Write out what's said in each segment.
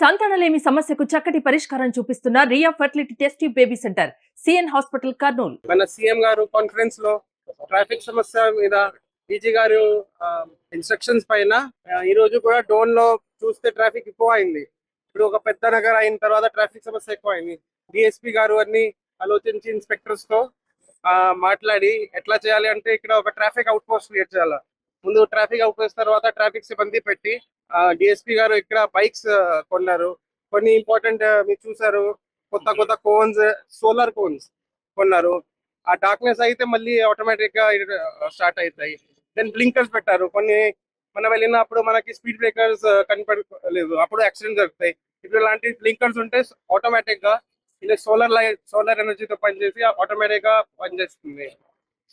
సంతానలేమి సమస్యకు చక్కటి పరిష్కారం చూపిస్తున్న Ria fertility test tube baby center CN hospital Kurnool. మన సీఎం గారు కాన్ఫరెన్స్ లో ట్రాఫిక్ సమస్య మీద డీజీ గారు ఇన్స్ట్రక్షన్స్ పైన ఈ రోజు కూడా డోన్ లో చూస్తే ట్రాఫిక్ ఎక్కువ అయింది. ఇప్పుడు ఒక పెద్ద నగర్ అయిన తర్వాత ట్రాఫిక్ సమస్య ఎక్కువ అయింది. డిఎస్పీ గారు అన్ని ఆలోచించి ఇన్స్పెక్టర్స్ తో మాట్లాడి ఎట్లా చేయాలి అంటే ఇక్కడ ఒక ట్రాఫిక్ అవుట్ పోస్ట్ క్రియేట్ చేయాలి. ముందు ట్రాఫిక్ అవుట్ పోస్ట్ తర్వాత ట్రాఫిక్ సిబ్బంది పెట్టి డిఎస్పీ గారు ఇక్కడ బైక్స్ కొన్నారు. కొన్ని ఇంపార్టెంట్ మీరు చూసారు, కొత్త కొత్త కోన్స్, సోలార్ కోన్స్ కొన్నారు. ఆ డార్క్నెస్ అయితే మళ్ళీ ఆటోమేటిక్ గా స్టార్ట్ అవుతాయి. దెన్ బ్లింకర్స్ పెట్టారు. కొన్ని మనం వెళ్ళినప్పుడు మనకి స్పీడ్ బ్రేకర్స్ కనపడలేదు, అప్పుడు యాక్సిడెంట్ జరుగుతాయి. ఇప్పుడు ఇలాంటి బ్లింకర్స్ ఉంటే ఆటోమేటిక్ గా ఇలా సోలార్ ఎనర్జీతో పనిచేసి ఆటోమేటిక్ గా పనిచేస్తుంది.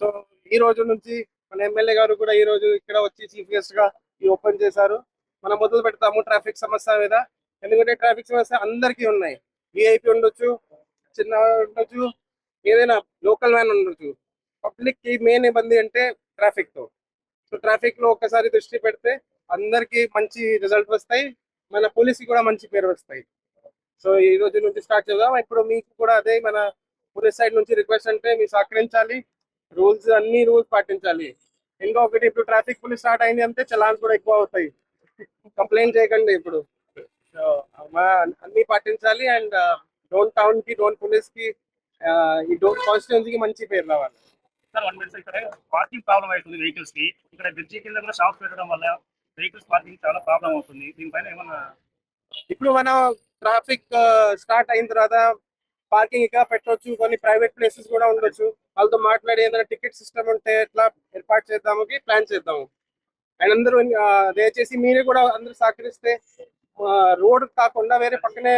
సో ఈ రోజు నుంచి మన ఎమ్మెల్యే గారు కూడా ఈ రోజు ఇక్కడ వచ్చి చీఫ్ గెస్ట్ గా ఓపెన్ చేశారు. మనం మొదలు పెడతాము ట్రాఫిక్ సమస్య మీద. ఎందుకంటే ట్రాఫిక్ సమస్య అందరికీ ఉన్నాయి. విఐపి ఉండొచ్చు, చిన్న ఉండొచ్చు, ఏదైనా లోకల్ మ్యాన్ ఉండొచ్చు. పబ్లిక్ కి మెయిన్ ఇబ్బంది అంటే ట్రాఫిక్ తో. సో ట్రాఫిక్ లో ఒక్కసారి దృష్టి పెడితే అందరికి మంచి రిజల్ట్ వస్తాయి, మన పోలీస్ కి కూడా మంచి పేరు వస్తాయి. సో ఈ రోజు నుంచి స్టార్ట్ చేద్దాం. ఇప్పుడు మీకు కూడా అదే మన పోలీస్ సైడ్ నుంచి రిక్వెస్ట్ అంటే మీరు సహకరించాలి, అన్ని రూల్స్ పాటించాలి. ఇంకా ఒకటి, ఇప్పుడు ట్రాఫిక్ పోలీస్ స్టార్ట్ అయింది అంటే చలాన్స్ కూడా ఎక్కువ అవుతాయి. కంప్లైంట్ చేయకండి. ఇప్పుడు అన్ని పాటించాలి. అండ్ డోన్ టౌన్ కి, డోన్ పోలీస్ కి, ఈ డోన్ కాన్స్టిట్యున్సీకి మంచి పేరు రావాలి. సార్ 1 మినిట్, ఇక్కడ పార్కింగ్ ప్రాబ్లం అవుతుంది వెహికల్స్ కి. ఇక్కడ బ్రిడ్జి కింద కూడా షాప్స్ పెట్టడం వల్ల వెహికల్స్ పార్కింగ్ చాలా ప్రాబ్లం అవుతుంది. దీనిపైన ఏమన్నా ఇప్పుడు మనం ట్రాఫిక్ స్టార్ట్ అయిన తర్వాత పార్కింగ్ ఇక్కడ పెట్టవచ్చు. కొన్ని ప్రైవేట్ ప్లేసెస్ కూడా ఉండొచ్చు. వాళ్ళతో మాట్లాడి ఏదైనా టికెట్ సిస్టమ్ ఉంటే ఎట్లా ఏర్పాటు చేద్దాము ప్లాన్ చేద్దాము. అండ్ అందరూ దయచేసి మీరు కూడా అందరూ సహకరిస్తే రోడ్ కాకుండా వేరే పక్కనే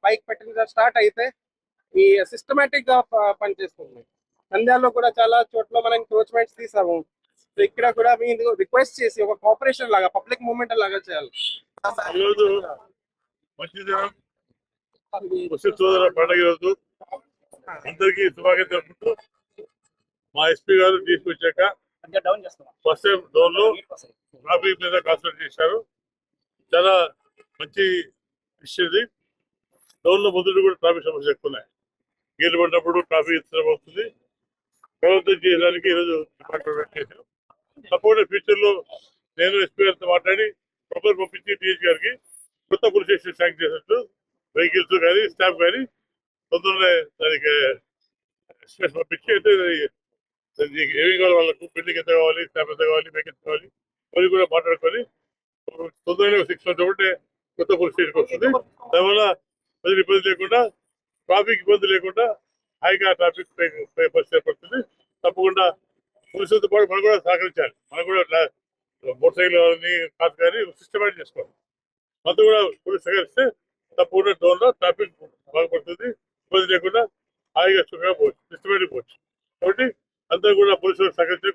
బైక్ పెట్టిన స్టార్ట్ అయితే ఈ సిస్టమేటిక్ గా పనిచేస్తుంది. నంద్యాలలో కూడా చాలా చోట్ల మనం ఎంక్రోచ్మెంట్స్ తీసాము. సో ఇక్కడ కూడా మీరు రిక్వెస్ట్ చేసి ఒక కోఆపరేషన్ లాగా, పబ్లిక్ మూవ్మెంట్ లాగా చేయాలి. పండుగ రోజు అందరికీ శుభాకాంక్షలు తెలుపుతూ మా ఎస్పీ గారు తీసుకొచ్చాక ఫస్ట్ టైం డోన్ లో ట్రాఫిక్ మీద కాన్సన్ట్రేట్ చేశారు. చాలా మంచి విషయం. డోన్ లో మొదటి కూడా ట్రాఫిక్ సమస్య ఎక్కువ ఉన్నాయి. గేలు పడినప్పుడు ట్రాఫిక్ ఇష్టం అవుతుంది. ప్రభుత్వం చేయడానికి ఈరోజు డిపార్ట్మెంట్ చేశాం. తప్పకుండా ఫ్యూచర్ లో నేను ఎస్పీ గారితో మాట్లాడి ప్రపోజల్ పంపించి డిఎస్ గారికి కొత్త పోలీస్ స్టేషన్ శాంక్షన్ చేసినట్టు వెహికల్స్ కానీ స్టాఫ్ కానీ తొందరగా దానికి స్పేస్ పంపించి, అంటే ఏమి కావాలి వాళ్ళకు, బిల్డింగ్ ఎంత కావాలి, స్టాఫ్ ఎంత కావాలి, వెహికల్స్ కావాలి, అవి కూడా మాట్లాడుకొని తొందరగా 6 months ఒకటే కొత్త పోలీస్ స్టేషన్కి వస్తుంది. దానివల్ల ప్రజలు ఇబ్బంది లేకుండా, ట్రాఫిక్ ఇబ్బంది లేకుండా హాయిగా ట్రాఫిక్ పరిస్థితి ఏర్పడుతుంది. తప్పకుండా పోలీసులతో పాటు మనం కూడా సహకరించాలి. మనం కూడా మోటార్ సైకిల్ కానీ కార్ కానీ సిస్టమేటిక్ చేసుకోవాలి. మనతో కూడా పోలీసు సహకరిస్తే తప్పకుండా డోన్ లో ట్రాఫిక్ బాగుపడుతుంది. ఇబ్బంది లేకుండా హాయిగా సుఖంగా పోవచ్చు, సిస్టమేటిక్ పోవచ్చు. కాబట్టి అందరూ కూడా పోలీసులు సహకరించే